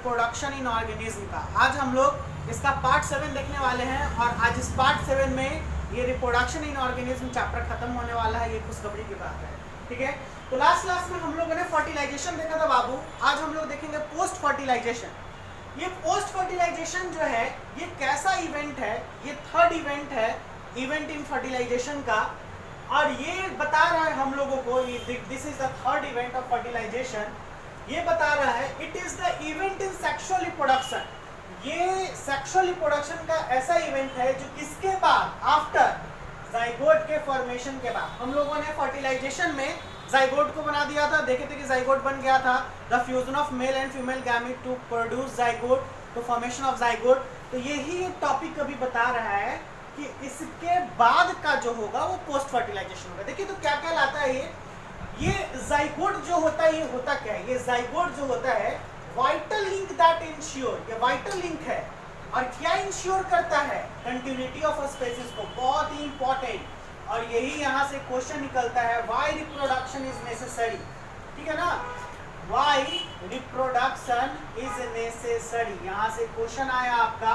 Reproduction in organism का। आज हम लोग इसका पार्ट 7 देखने वाले हैं और आज इस पार्ट 7 में ये रिप्रोडक्शन इन ऑर्गेनिज्म चैप्टर खत्म होने वाला है। ये खुशखबरी की बात है, ठीक है। तो लास्ट क्लास में हम लोगों ने फर्टिलाइजेशन देखा था बाबू, आज हम लोग देखेंगे पोस्ट फर्टिलाइजेशन। ये पोस्ट फर्टिलाइजेशन जो है ये कैसा इवेंट है, ये थर्ड इवेंट है इवेंट इन फर्टिलाइजेशन का, और ये बता रहा है हम लोगों को this is the third event of fertilization. ये बता रहा है it is the event in sexual reproduction. ये सेक्सुअल रिप्रोडक्शन का ऐसा इवेंट है जो किसके बाद, आफ्टर जाइगोट के फॉर्मेशन के बाद। हम लोगों ने फर्टिलाइजेशन में जाइगोट को बना दिया था, देखे थे कि जाइगोट बन गया था, the fusion of male and female gamete to produce zygote, to formation of zygote. तो यही टॉपिक अभी बता रहा है कि इसके बाद का जो होगा वो पोस्ट फर्टिलाइजेशन होगा। देखिए तो क्या क्या लाता है ये जाइगोट जो होता है, ये होता क्या है, ये जाइगोट जो होता है वाइटल लिंक दैट इंश्योर, ये वाइटल लिंक है और क्या इंश्योर करता है, कंटिन्यूटी ऑफ अ स्पीशीज को, बहुत ही इंपॉर्टेंट। और यही यहाँ से क्वेश्चन निकलता है व्हाई रिप्रोडक्शन इज नेसेसरी, ठीक है ना, व्हाई रिप्रोडक्शन इज नेसेसरी, यहाँ से क्वेश्चन आया आपका।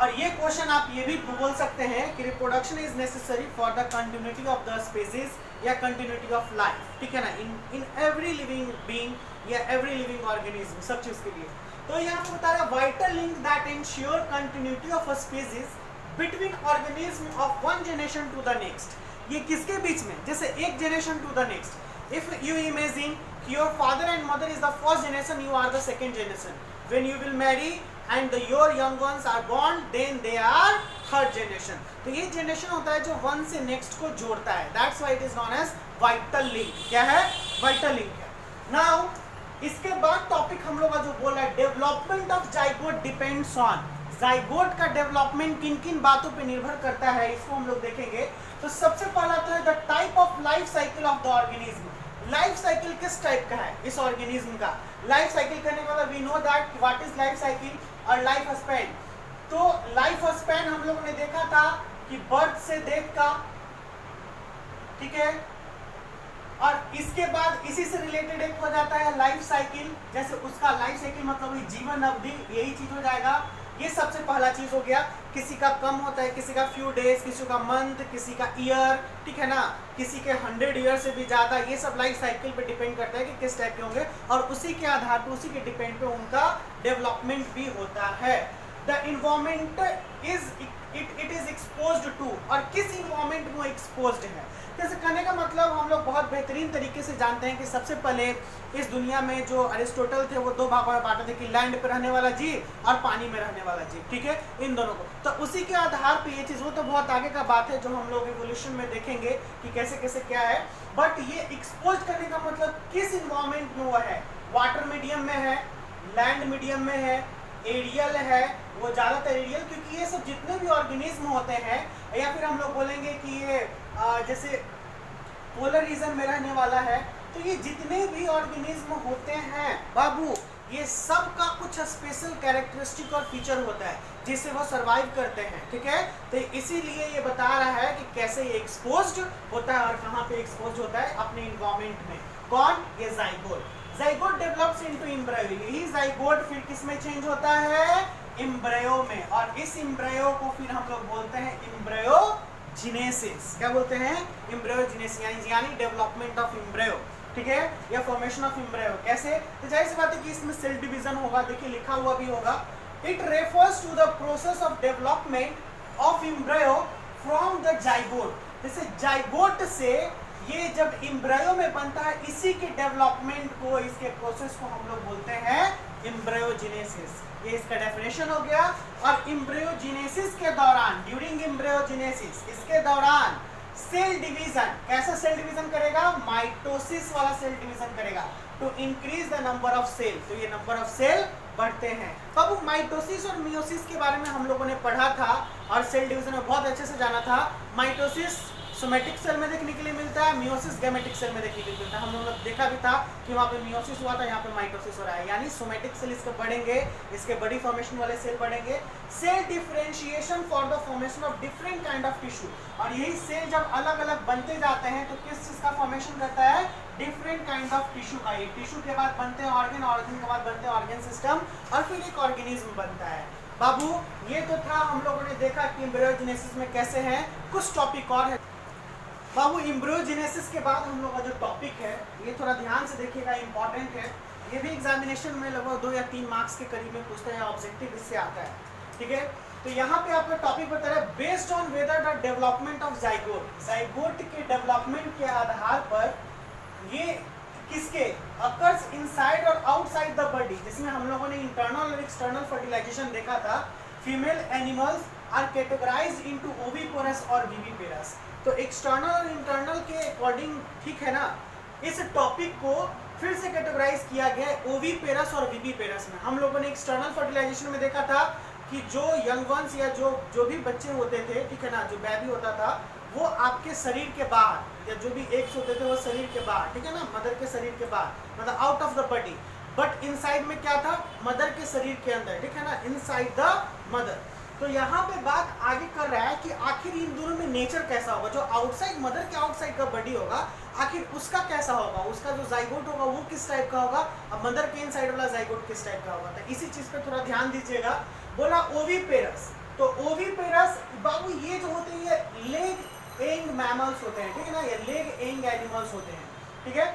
और ये क्वेश्चन आप ये भी बोल सकते हैं कि reproduction is necessary for the continuity of the species या कंटिन्यूटी ऑफ लाइफ, ठीक है ना, इन एवरी लिविंग बीइंग या एवरी लिविंग ऑर्गेनिज्म, सब चीज के लिए। तो यहाँ पे बता रहा है vital link that ensure continuity of a species between organism of one generation to the next. ये किसके बीच में, जैसे एक generation to the next. If you imagine your father and mother is the first generation, you are the second generation, when you will marry and your young ones are born, then they are third generation। तो ये generation होता है जो one से next को जोड़ता है, that's why it is known as vital link। क्या है, vital link है। Now इसके बाद टॉपिक हम लोग का जो बोला है development of zygote depends on, zygote का डेवलपमेंट किन किन बातों पे निर्भर करता है, इसको हम लोग देखेंगे। तो सबसे पहला तो है the type of life cycle of the organism. Life cycle किस टाइप का है इस ऑर्गेनिज्म का, लाइफ साइकिल करने का we know that what is life cycle और लाइफ स्पैन। तो लाइफ स्पैन हम लोगों ने देखा था कि बर्थ से डेथ का, ठीक है, और इसके बाद इसी से रिलेटेड एक हो जाता है लाइफ साइकिल, जैसे उसका लाइफ साइकिल मतलब जीवन अवधि, यही चीज हो जाएगा। ये सबसे पहला चीज हो गया, किसी का कम होता है, किसी का फ्यू डेज, किसी का मंथ, किसी का ईयर, ठीक है ना, किसी के 100 ईयर से भी ज्यादा। ये सब लाइफ साइकिल पे डिपेंड करता है कि किस टाइप के होंगे और उसी के आधार पर, उसी के डिपेंड पे उनका डेवलपमेंट भी होता है। The environment it is exposed to, और किस इन्वायरमेंट में एक्सपोज्ड है। जैसे कहने का मतलब हम लोग बहुत बेहतरीन तरीके से जानते हैं कि सबसे पहले इस दुनिया में जो अरिस्टोटल थे वो दो भागों में बांटे थे कि लैंड पे रहने वाला जीव और पानी में रहने वाला जीव, ठीक है, इन दोनों को। तो उसी के आधार पे ये चीज़, वो तो बहुत आगे का बात है जो हम लोग इवोल्यूशन में देखेंगे कि कैसे कैसे क्या है। बट ये एक्सपोज करने का मतलब किस इन्वायरमेंट में वो है, वाटर मीडियम में है, लैंड मीडियम में है, एरियल है, वो ज़्यादातर एरियल, क्योंकि ये सब जितने भी ऑर्गेनिज्म होते हैं, या फिर हम लोग बोलेंगे कि ये जैसे पोलर रीजन में रहने वाला है, तो ये जितने भी ऑर्गेनिज्म होते हैं बाबू, ये सब का कुछ स्पेशल कैरेक्टरिस्टिक और फीचर होता है जिससे वो सरवाइव करते हैं, ठीक है। तो इसीलिए ये बता रहा है कि कैसे ये एक्सपोज्ड होता है और कहाँ पे एक्सपोज होता है, अपने इन्वायरमेंट में। कौन, ये zygote. Zygote develops into embryo, यही जाइगोट फिर किस में चेंज होता है, एम्ब्रायो में, और इस एम्ब्रायो को फिर हम लोग बोलते हैं एम्ब्रायोजेनेसिस। क्या बोलते हैं, एम्ब्रायोजेनेसिस, यानी डेवलपमेंट ऑफ एम्ब्रायो, ठीक है, या फॉर्मेशन ऑफ एम्ब्रायो। कैसे, तो जाहिर सी बात है कि इसमें सेल डिवीजन होगा, देखिए लिखा हुआ भी होगा। It refers to the process of development of embryo from the zygote. जैसे जाइगोट से ये जब एम्ब्रायो में बनता है, इसी के डेवलपमेंट को, इसके प्रोसेस को हम लोग बोलते हैं एम्ब्रायोजेनेसिस। ये इसका डेफिनेशन हो गया। और एम्ब्रायोजेनेसिस के दौरान, ड्यूरिंग एम्ब्रायोजेनेसिस, इसके दौरान सेल डिवीजन, कैसा सेल डिवीजन करेगा, माइटोसिस वाला सेल डिवीजन करेगा, to increase the number of cell. तो ये नंबर ऑफ सेल बढ़ते हैं। अब माइटोसिस और मियोसिस के बारे में हम लोगों ने पढ़ा था और सेल डिवीजन में बहुत अच्छे से जाना था। माइटोसिस सोमेटिक सेल में देखने के लिए मिलता है, मियोसिस गैमेटिक सेल में देखने के लिए मिलता है। हम लोगों ने देखा भी था कि वहाँ पे मियोसिस हुआ था, यहाँ पे माइटोसिस हो रहा है, यानी सोमेटिक सेल इसके बढ़ेंगे, इसके बड़ी फॉर्मेशन वाले सेल बढ़ेंगे। Cell differentiation for the formation of different kind of tissue, और यही सेल जब अलग अलग बनते जाते हैं तो किस चीज का फॉर्मेशन करता है, डिफरेंट काइंड ऑफ टिश्यू का। ये टिश्यू के बाद बनते हैं ऑर्गन, ऑर्गन के बाद बनते हैं ऑर्गन सिस्टम, और फिर एक ऑर्गेनिज्म बनता है। बाबू ये तो था, हम लोगों ने देखा कि एम्ब्रियोजेनेसिस में कैसे है। कुछ टॉपिक और है बाबू। एम्ब्रियोजेनेसिस के बाद हम लोग का जो टॉपिक है, ये थोड़ा ध्यान से देखिएगा, इंपॉर्टेंट है। ये भी एग्जामिनेशन में लगभग 2 या 3 मार्क्स के करीब में पूछता है, ऑब्जेक्टिव इससे आता है, ठीक है। तो यहाँ पे आपका टॉपिक बता रहा है based on whether the development of zygote, zygote के डेवलपमेंट के आधार पर ये किसके अकर्स इनसाइड और आउटसाइड द बॉडी, जिसमें हम लोगों ने इंटरनल और एक्सटर्नल फर्टिलाइजेशन देखा था। Female animals are categorized into oviparous और विविपेरस। तो एक्सटर्नल और इंटरनल के अकॉर्डिंग, ठीक है ना, इस टॉपिक को फिर से कैटेगराइज किया गया है ओविपेरस और विविपेरस में। हम लोगों ने एक्सटर्नल फर्टिलाइजेशन में देखा था कि जो यंग वंस या जो भी बच्चे होते थे, ठीक है ना, जो बेबी होता था, वो आपके शरीर के बाहर, या जो भी एग्स होते थे वो शरीर के बाहर, ठीक है ना, मदर के शरीर के बाहर, मतलब out of the body. But inside में क्या था, मदर के शरीर के अंदर, ठीक है ना, इनसाइड द मदर। तो यहाँ पे बात आगे कर रहा है कि आखिर इन दोनों में नेचर कैसा होगा, जो आउटसाइड मदर के आउटसाइड का बॉडी होगा, आखिर उसका कैसा होगा, उसका जो जाइगोट होगा वो किस टाइप का होगा, अब मदर के इनसाइड वाला जाइगोट किस टाइप का होगा। तो इसी चीज पे थोड़ा ध्यान दीजिएगा। बोला ओविपेरस, तो ओविपेरस बाबू ये जो होते हैं ये लेग एंग मैमल्स होते हैं, ठीक है ना, ये लेग एंग एनिमल्स होते हैं, ठीक है।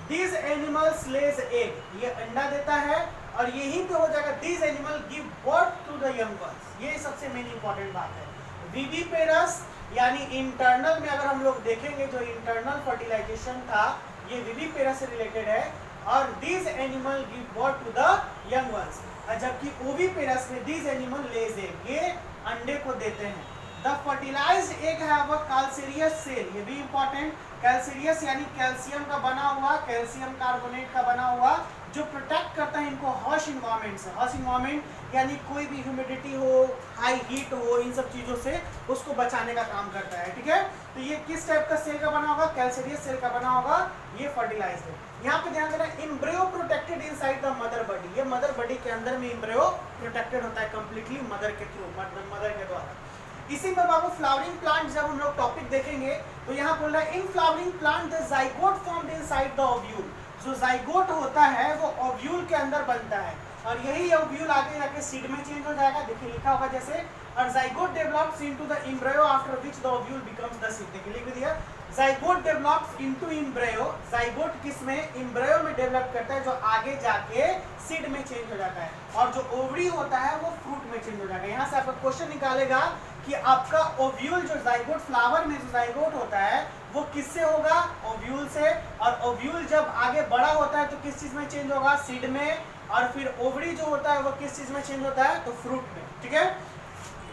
दीज एनिमल्स लेज एग, ये अंडा देता है, और यहीं पे हो जाएगा these animal give birth to the young ones. ये सबसे मेन इंपॉर्टेंट बात है। विविपेरस यानी इंटरनल में अगर हम लोग देखेंगे, जो इंटरनल फर्टिलाइजेशन था ये विविपेरस से रिलेटेड है, और these animal give birth to the young ones. जबकि ओविपेरस में दीज एनिमल लेज एग, ये अंडे को देते हैं। The fertilised egg have a calcareous shell, ये भी इंपॉर्टेंट, कैल्सीरियस यानी कैल्शियम का बना हुआ, कैल्शियम कार्बोनेट का बना हुआ, जो प्रोटेक्ट करता है इनको हॉश इन्वायरमेंट से। हॉश इन्वायरमेंट यानी कोई भी ह्यूमिडिटी हो, हाई हीट हो, इन सब चीज़ों से उसको बचाने का काम करता है, ठीक है। तो ये किस टाइप का सेल का बना होगा, कैल्सीरियस सेल का बना होगा, ये फर्टिलाइज्ड है। यहाँ पे ध्यान देना, embryo protected inside the mother body, ये मदर बॉडी के अंदर में एम्ब्रियो प्रोटेक्टेड होता है कंप्लीटली मदर के थ्रू, मदर के द्वारा। इसी में बाबू फ्लावरिंग प्लांट जब हम लोग टॉपिक देखेंगे तो यहाँ बोल रहा है इन flowering plant the zygote formed inside the ovule, जो जाइगोट होता है वो ओव्यूल के अंदर बनता है, और यही ओव्यूल आगे जाके सीड में चेंज हो जाएगा, देखिए लिखा होगा जैसे, और zygote develops into the embryo after which the ovule becomes the seed, देखिए लिख दिया। Zygote develops into embryo, zygote किसमें, एम्ब्रियो में डेवलप करता है, जो आगे जाके सीड में चेंज हो जाता है, और जो ओवरी होता है वो फ्रूट में चेंज हो जाएगा। यहाँ से आपका क्वेश्चन निकालेगा कि आपका ओव्यूल, जो जाइगोट फ्लावर में जो जाइगोट होता है वो किससे होगा, ओव्यूल से, और ओव्यूल जब आगे बड़ा होता है तो किस चीज में चेंज होगा, सीड में, और फिर ओवरी जो होता है वो किस चीज में चेंज होता है, तो फ्रूट में, ठीक है।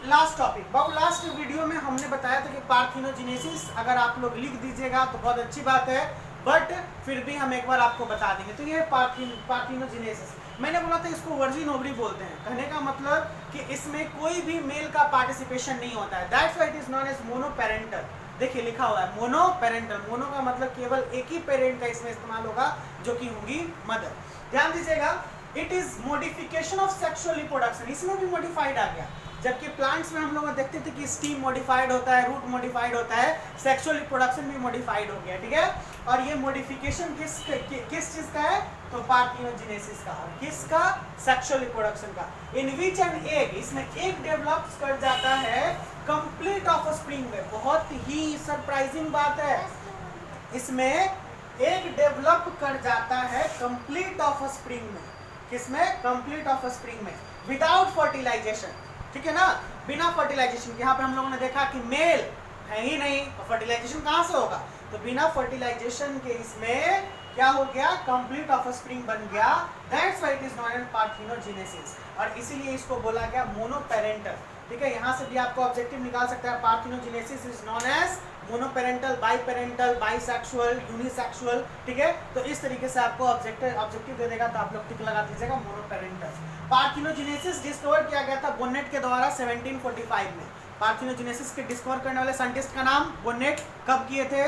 लास्ट टॉपिक बाबू, लास्ट वीडियो में हमने बताया था कि पार्थिनोजेनेसिस अगर आप लोग लिख दीजिएगा तो बहुत अच्छी बात है, बट फिर भी हम एक बार आपको बता देंगे। तो ये पार्थिनोजेनेसिस, मैंने बोला था इसको वर्जिन ओवरी बोलते हैं, कहने का मतलब कि इसमें कोई भी मेल का पार्टिसिपेशन नहीं होता है, that's why it is known as monoparental. देखिए लिखा हुआ है मोनोपेरेंटल, मोनो का मतलब केवल एक ही पेरेंट का इसमें इस्तेमाल होगा, जो कि होंगी मदर। ध्यान दीजिएगा, it is modification of sexual reproduction, इसमें भी मॉडिफाइड आ गया। जबकि प्लांट्स में हम लोग देखते थे कि स्टीम मॉडिफाइड होता है, रूट मॉडिफाइड होता है, सेक्सुअल रिप्रोडक्शन भी मॉडिफाइड हो गया, ठीक है। और ये मॉडिफिकेशन किस चीज का है, तो पार्थिनोजेनेसिस का, किसका, सेक्सुअल रिप्रोडक्शन का। इन विच एन एग, इसमें एक डेवलप कर जाता है कंप्लीट ऑफस्प्रिंग में, बहुत ही सरप्राइजिंग बात है, इसमें एक डेवलप कर जाता है कंप्लीट ऑफस्प्रिंग में, किसमें, कंप्लीट ऑफस्प्रिंग में, विदाउट फर्टिलाइजेशन, ठीक है ना, बिना फर्टिलाइजेशन। यहाँ पे हम लोगों ने देखा कि मेल है ही नहीं, तो फर्टिलाइजेशन कहाँ से होगा, तो बिना फर्टिलाइजेशन के इसमें क्या हो गया, कंप्लीट ऑफस्प्रिंग बन गया, that's why it is known as parthenogenesis, और इसीलिए इसको बोला गया मोनोपेरेंटल, ठीक है। यहाँ से भी आपको ऑब्जेक्टिव निकाल सकते हैं, parthenogenesis is known as monoparental, biparental, bisexual, unisexual, ठीक है। तो इस तरीके से आपको ऑब्जेक्टिव दे देगा, तो आप लोग टिक लगा दीजिएगा मोनोपेरेंटल। पार्थिनोजेनेसिस डिस्कवर किया गया था बोनेट के द्वारा 1745 में। पार्थिनोजेनेसिस के डिस्कवर करने वाले साइंटिस्ट का नाम बोनेट, कब किए थे?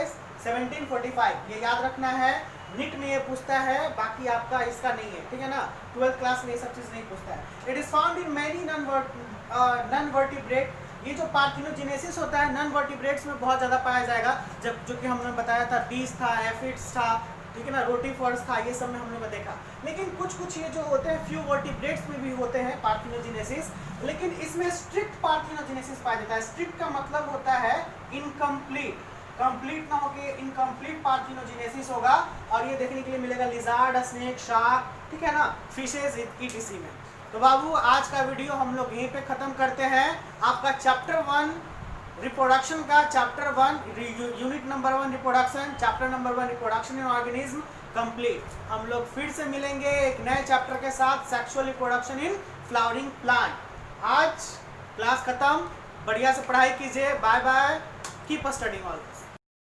1745। ये याद रखना है, निट में ये पूछता है, बाकी आपका इसका नहीं है, ठीक है ना। 12th क्लास में ये सब चीज़ नहीं पूछता है। It is found in many non vertebrate. ये जो पार्थिनोजेनेसिस होता है नॉन वर्टिब्रेट्स में बहुत ज़्यादा पाया जाएगा, जब जो कि हमने बताया था बीस था, एफिड्स था, ठीक है ना, रोटीफॉर्स था, ये सब में हम लोग ने देखा। लेकिन कुछ ये जो होते हैं फ्यू वर्टिब्रेट्स में भी होते हैं पार्थिनोजेनेसिस, लेकिन इसमें स्ट्रिक्ट पार्थिनोजेनेसिस पाया जाता है। स्ट्रिक्ट का मतलब होता है इनकम्प्लीट, कंप्लीट ना होके इनकम्प्लीट पार्थिनोजेनेसिस होगा। और ये देखने के लिए मिलेगा लिजार्ड, स्नेक, शार्क, ठीक है ना, फिशेज ईटीसी में। तो बाबू आज का वीडियो हम लोग यहीं पे खत्म करते हैं। आपका चैप्टर 1 रिप्रोडक्शन का, chapter 1 unit number 1 reproduction, chapter number 1 reproduction in organism complete. हम लोग फिर से मिलेंगे एक नए चैप्टर के साथ, sexual reproduction in flowering plant. आज क्लास खत्म, बढ़िया से पढ़ाई कीजिए। Bye bye, keep studying all.